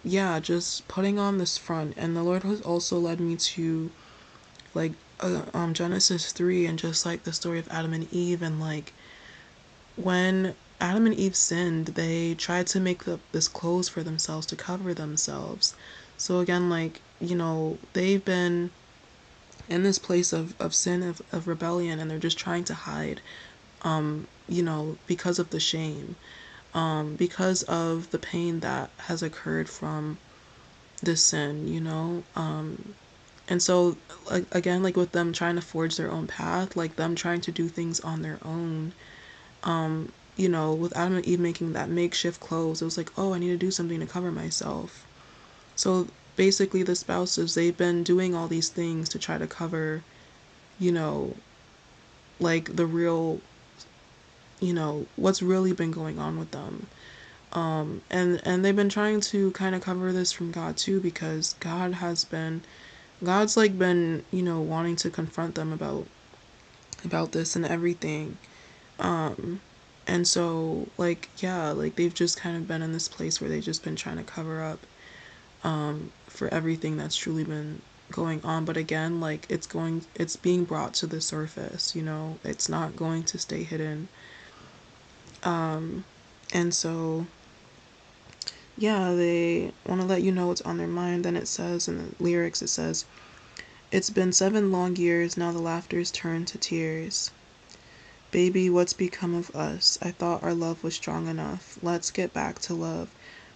yeah, just putting on this front. And the Lord has also led me to like Genesis 3, and just like the story of Adam and Eve. And like when Adam and Eve sinned, they tried to make this clothes for themselves to cover themselves. So again, like, they've been in this place of sin, of rebellion, and they're just trying to hide, because of the shame, because of the pain that has occurred from this sin, and so, like, again, like with them trying to forge their own path, like them trying to do things on their own, with Adam and Eve making that makeshift clothes, it was like, oh, I need to do something to cover myself. So basically, the spouses, they've been doing all these things to try to cover, you know, like the real, what's really been going on with them. And they've been trying to kind of cover this from God too, because God's like been, wanting to confront them about this and everything. Um, and so, like, yeah, like they've just kind of been in this place where they've just been trying to cover up, for everything that's truly been going on. But again, like it's being brought to the surface, it's not going to stay hidden. And so, yeah, they want to let you know what's on their mind. Then it says in the lyrics, it says, "It's been 7 long years, now the laughter's turned to tears. Baby, what's become of us? I thought our love was strong enough. Let's get back to love,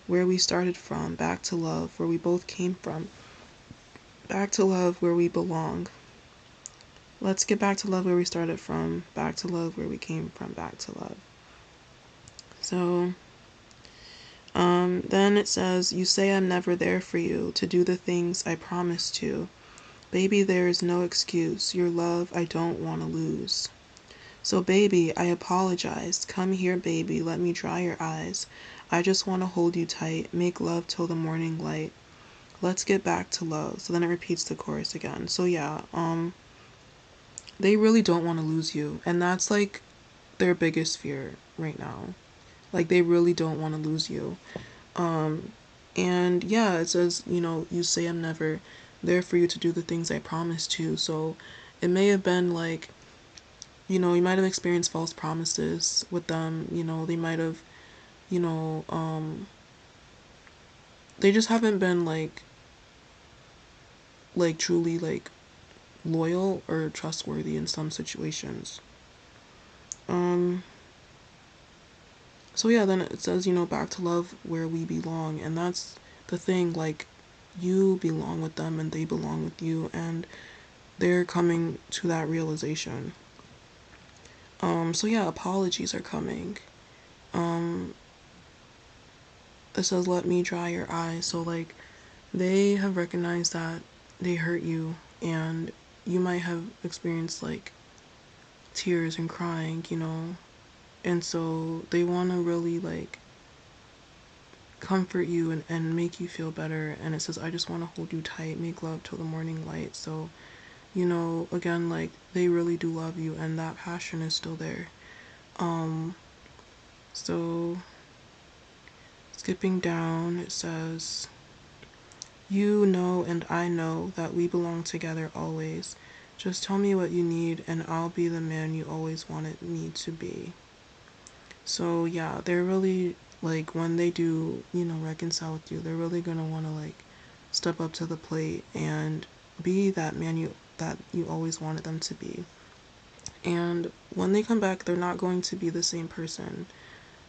where we started from. Back to love, where we both came from. Back to love, where we belong. Let's get back to love where we started from. Back to love where we came from. Back to love." So, then it says, "You say I'm never there for you to do the things I promised to. Baby, there is no excuse. Your love I don't want to lose. So baby, I apologize. Come here, baby, let me dry your eyes. I just want to hold you tight, make love till the morning light. Let's get back to love." So then it repeats the chorus again. So yeah, they really don't want to lose you, and that's like their biggest fear right now. Like they really don't want to lose you. And yeah, it says, "You say I'm never there for you to do the things I promised to." So it may have been like, you might have experienced false promises with them. They might have, you know, they just haven't been like truly like loyal or trustworthy in some situations. Um, so yeah, then it says, "Back to love where we belong." And that's the thing, like you belong with them and they belong with you, and they're coming to that realization. So yeah, apologies are coming. Um, it says, "Let me dry your eyes." So like they have recognized that they hurt you, and you might have experienced like tears and crying, and so they want to really like comfort you and make you feel better. And it says, "I just want to hold you tight, make love till the morning light." So, again, like they really do love you, and that passion is still there. Um, so skipping down, it says, "You know and I know that we belong together always. Just tell me what you need and I'll be the man you always wanted me to be." So yeah, they're really like when they do, reconcile with you, they're really gonna wanna like step up to the plate and be that man that you always wanted them to be. And when they come back, they're not going to be the same person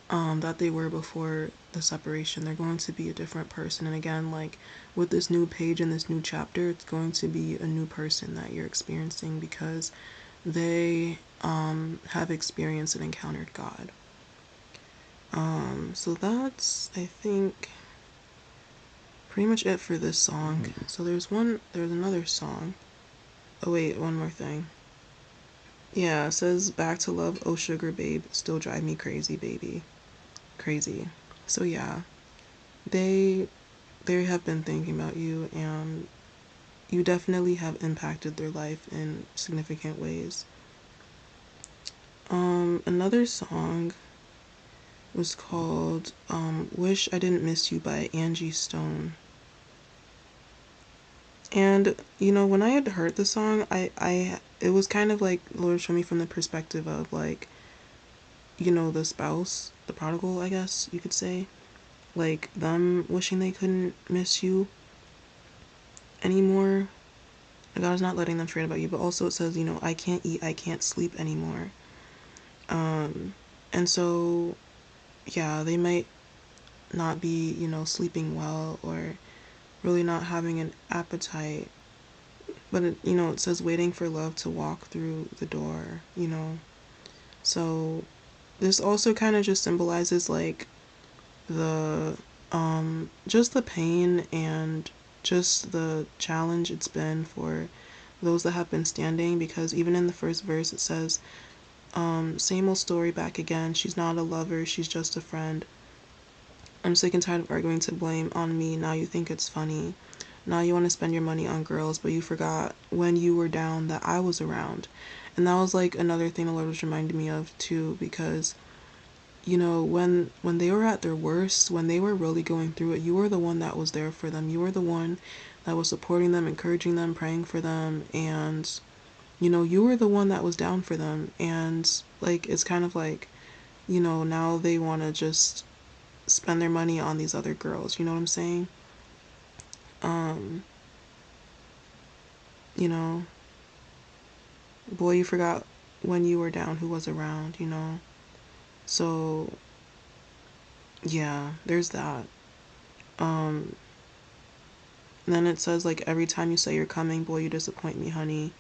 that they were before the separation. They're going to be a different person. And again, like with this new page and this new chapter, it's going to be a new person that you're experiencing, because they have experienced and encountered God. So that's, I think, pretty much it for this song. So there's another song. Oh wait, one more thing. Yeah, it says, "Back to love, oh sugar babe, still drive me crazy, baby." Crazy. So yeah, they they have been thinking about you, and you definitely have impacted their life in significant ways. Another song was called Wish I Didn't Miss You by Angie Stone. And when I had heard the song, it was kind of like Lord showed me from the perspective of like, the spouse, the prodigal, I guess you could say, like them wishing they couldn't miss you anymore. God's not letting them forget about you, but also it says, I can't eat, I can't sleep anymore. And so, yeah, they might not be, sleeping well or really not having an appetite. But, it says waiting for love to walk through the door. So this also kind of just symbolizes like the, just the pain and just the challenge it's been for those that have been standing, because even in the first verse it says, same old story back again. She's not a lover, she's just a friend. I'm sick and tired of arguing to blame on me. Now you think it's funny. Now you want to spend your money on girls, but you forgot when you were down that I was around. And that was like another thing the Lord was reminding me of too, because when they were at their worst, when they were really going through it, you were the one that was there for them. You were the one that was supporting them, encouraging them, praying for them, and you were the one that was down for them. And like it's kind of like, now they want to just spend their money on these other girls, you know what I'm saying? Um, you know, boy, you forgot when you were down who was around. So, yeah, there's that. Um, then it says, like, every time you say you're coming, boy, you disappoint me, honey.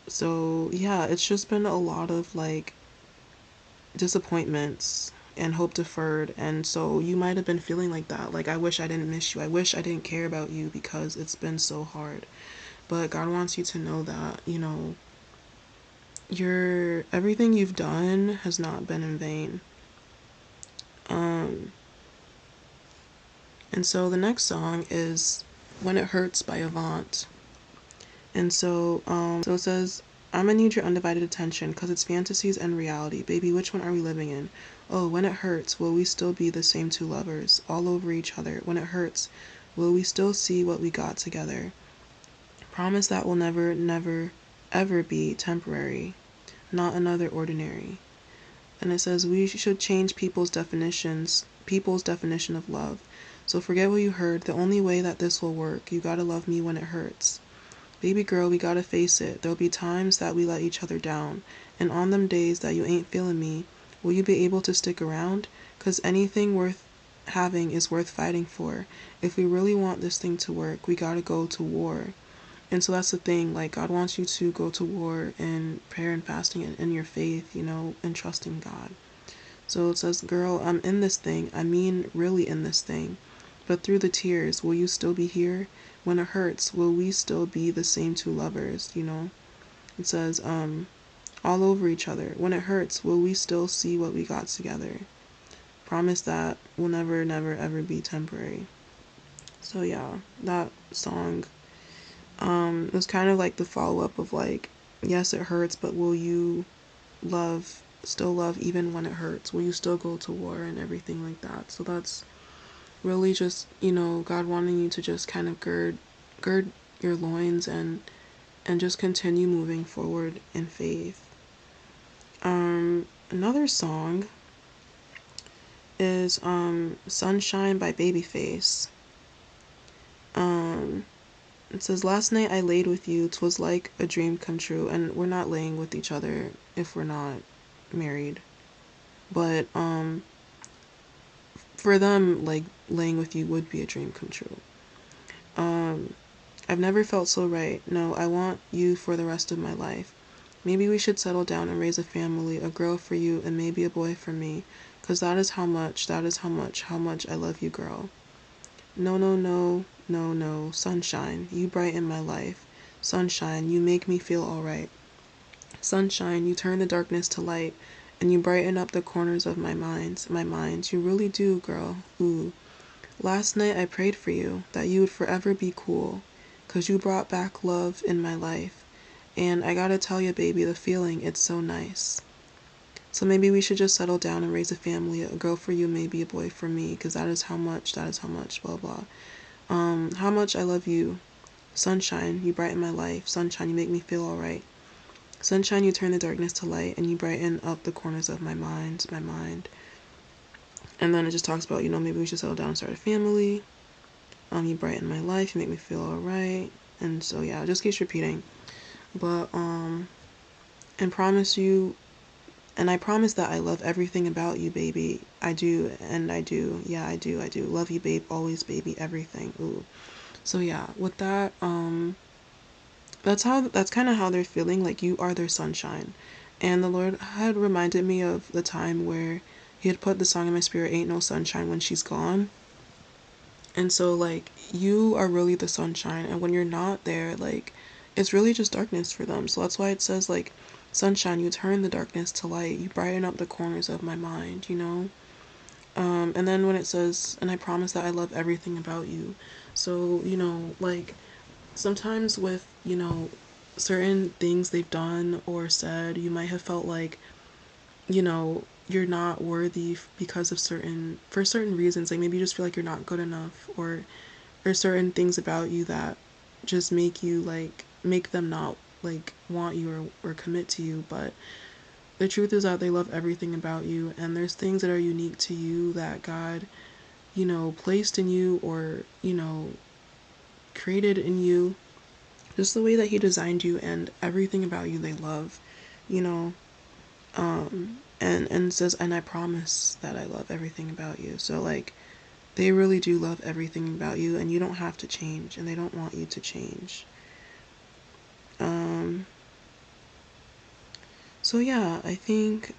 So, yeah, it's just been a lot of, like, disappointments and hope deferred. And so you might have been feeling like that. Like, I wish I didn't miss you. I wish I didn't care about you because it's been so hard. But God wants you to know that, everything you've done has not been in vain. Um, and so the next song is When It Hurts by Avant. And so it says, I'm gonna need your undivided attention because it's fantasies and reality. Baby, which one are we living in? Oh, when it hurts, will we still be the same two lovers, all over each other? When it hurts, will we still see what we got together? Promise that will never, never, ever be temporary, not another ordinary. And it says we should change people's definition of love. So forget what you heard. The only way that this will work, you gotta love me when it hurts. Baby girl, we gotta face it. There'll be times that we let each other down. And on them days that you ain't feeling me, will you be able to stick around? 'Cause anything worth having is worth fighting for. If we really want this thing to work, we gotta go to war. And so that's the thing, like God wants you to go to war in prayer and fasting and in your faith, and trusting God. So it says, girl, I'm in this thing. I mean, really in this thing. But through the tears, will you still be here? When it hurts, will we still be the same two lovers? It says, all over each other. When it hurts, will we still see what we got together? Promise that will never, never, ever be temporary. So yeah, that song, it was kind of like the follow up of like, yes, it hurts, but will you still love even when it hurts? Will you still go to war and everything like that? So that's really just, God wanting you to just kind of gird your loins and just continue moving forward in faith. Another song is Sunshine by Babyface. It says, last night I laid with you, 'twas like a dream come true. And we're not laying with each other if we're not married. But for them, like, laying with you would be a dream come true. I've never felt so right. No, I want you for the rest of my life. Maybe we should settle down and raise a family, a girl for you and maybe a boy for me. 'Cause that is how much how much I love you, girl. No, no, no, no, no. Sunshine, you brighten my life. Sunshine, you make me feel alright. Sunshine, you turn the darkness to light, and you brighten up the corners of my mind. You really do, girl. Ooh. Last night I prayed for you, that you would forever be cool, 'cause you brought back love in my life. And I gotta tell you, baby, the feeling, it's so nice. So maybe we should just settle down and raise a family. A girl for you, maybe a boy for me, because that is how much, blah, blah. How much I love you. Sunshine, you brighten my life. Sunshine, you make me feel alright. Sunshine, you turn the darkness to light, and you brighten up the corners of my mind, And then it just talks about, maybe we should settle down and start a family. You brighten my life, you make me feel alright. And so, yeah, it just keeps repeating. But, and promise you, and I promise that I love everything about you, baby. I do, and I do. Yeah, I do. Love you, babe. Always, baby. Everything. Ooh. So yeah, with that, that's kind of how they're feeling. Like you are their sunshine, and the Lord had reminded me of the time where He had put the song in my spirit, "Ain't no sunshine when she's gone." And so like you are really the sunshine, and when you're not there, like it's really just darkness for them. So that's why it says like, sunshine, you turn the darkness to light, you brighten up the corners of my mind. And then when it says, and I promise that I love everything about you. So, like sometimes with, certain things they've done or said, you might have felt like, you're not worthy because of for certain reasons. Like maybe you just feel like you're not good enough, or there's certain things about you that just make them not like want you or commit to you. But the truth is that they love everything about you, and there's things that are unique to you that God, placed in you, or, created in you, just the way that He designed you, and everything about you they love, you know. And says, and I promise that I love everything about you. So like they really do love everything about you, and you don't have to change, and they don't want you to change. So yeah, I think